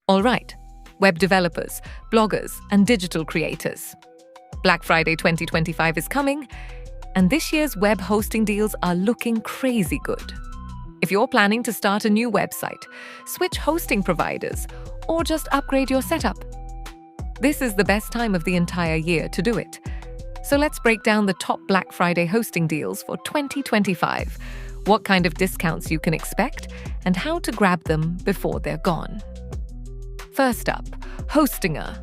All right, web developers, bloggers, and digital creators. Black Friday 2025 is coming, and this year's web hosting deals are looking crazy good. If you're planning to start a new website, switch hosting providers, or just upgrade your setup, this is the best time of the entire year to do it. So let's break down the top Black Friday hosting deals for 2025, what kind of discounts you can expect, and how to grab them before they're gone. First up, Hostinger.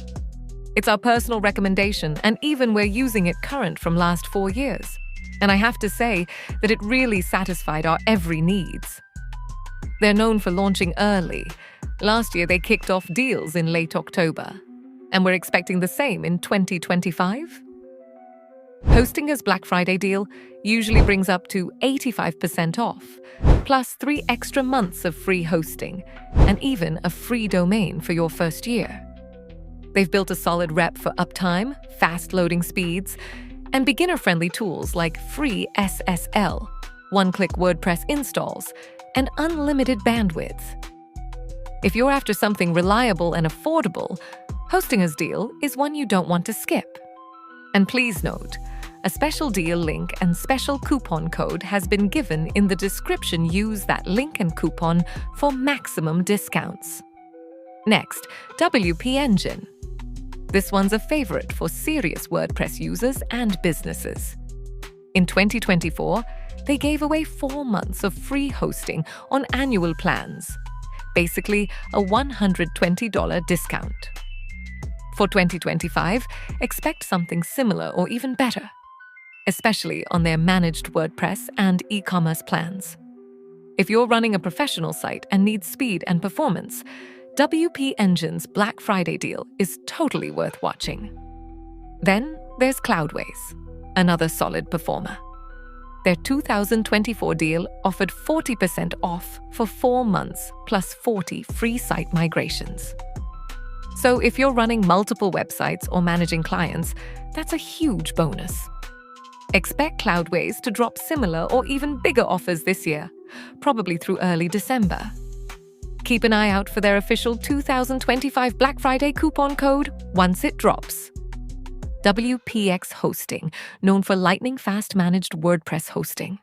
It's our personal recommendation, and even we're using it current from last 4 years. And I have to say that it really satisfied our every needs. They're known for launching early. Last year they kicked off deals in late October, and we're expecting the same in 2025. Hostinger's Black Friday deal usually brings up to 85% off, plus 3 extra months of free hosting, and even a free domain for your first year. They've built a solid rep for uptime, fast loading speeds, and beginner-friendly tools like free SSL, one-click WordPress installs, and unlimited bandwidth. If you're after something reliable and affordable, Hostinger's deal is one you don't want to skip. And please note, a special deal link and special coupon code has been given in the description. Use that link and coupon for maximum discounts. Next, WP Engine. This one's a favorite for serious WordPress users and businesses. In 2024, they gave away 4 months of free hosting on annual plans, basically a $120 discount. For 2025, expect something similar or even better, especially on their managed WordPress and e-commerce plans. If you're running a professional site and need speed and performance, WP Engine's Black Friday deal is totally worth watching. Then there's Cloudways, another solid performer. Their 2024 deal offered 40% off for 4 months plus 40 free site migrations. So if you're running multiple websites or managing clients, that's a huge bonus. Expect Cloudways to drop similar or even bigger offers this year, probably through early December. Keep an eye out for their official 2025 Black Friday coupon code once it drops. WPX Hosting, known for lightning-fast managed WordPress hosting.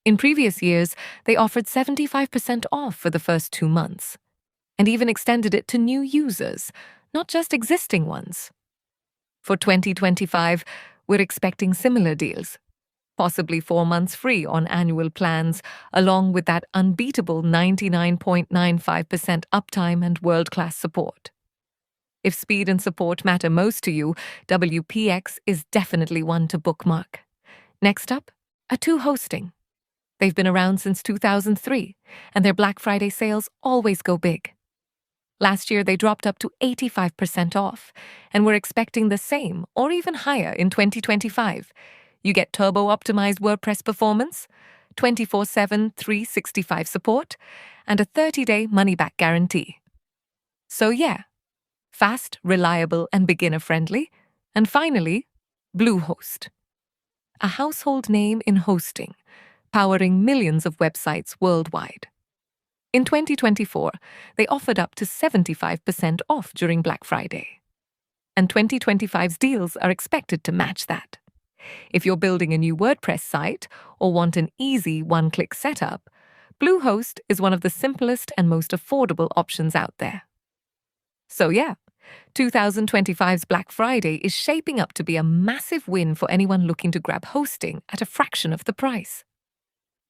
In previous years, they offered 75% off for the first 2 months, and even extended it to new users, not just existing ones. For 2025, we're expecting similar deals, possibly 4 months free on annual plans, along with that unbeatable 99.95% uptime and world-class support. If speed and support matter most to you, WPX is definitely one to bookmark. Next up, A2 Hosting. They've been around since 2003, and their Black Friday sales always go big. Last year, they dropped up to 85% off, and we're expecting the same or even higher in 2025. You get turbo-optimized WordPress performance, 24/7 365 support, and a 30-day money-back guarantee. So yeah, fast, reliable, and beginner-friendly. And finally, Bluehost, a household name in hosting, powering millions of websites worldwide. In 2024, they offered up to 75% off during Black Friday. And 2025's deals are expected to match that. If you're building a new WordPress site or want an easy one-click setup, Bluehost is one of the simplest and most affordable options out there. So yeah, 2025's Black Friday is shaping up to be a massive win for anyone looking to grab hosting at a fraction of the price.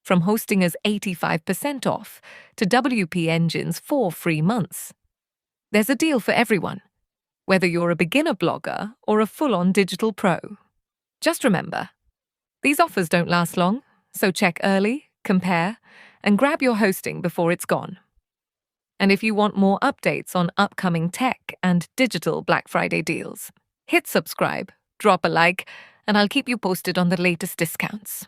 From Hostinger's 85% off to WP Engine's 4 free months, there's a deal for everyone, whether you're a beginner blogger or a full-on digital pro. Just remember, these offers don't last long, so check early, compare, and grab your hosting before it's gone. And if you want more updates on upcoming tech and digital Black Friday deals, hit subscribe, drop a like, and I'll keep you posted on the latest discounts.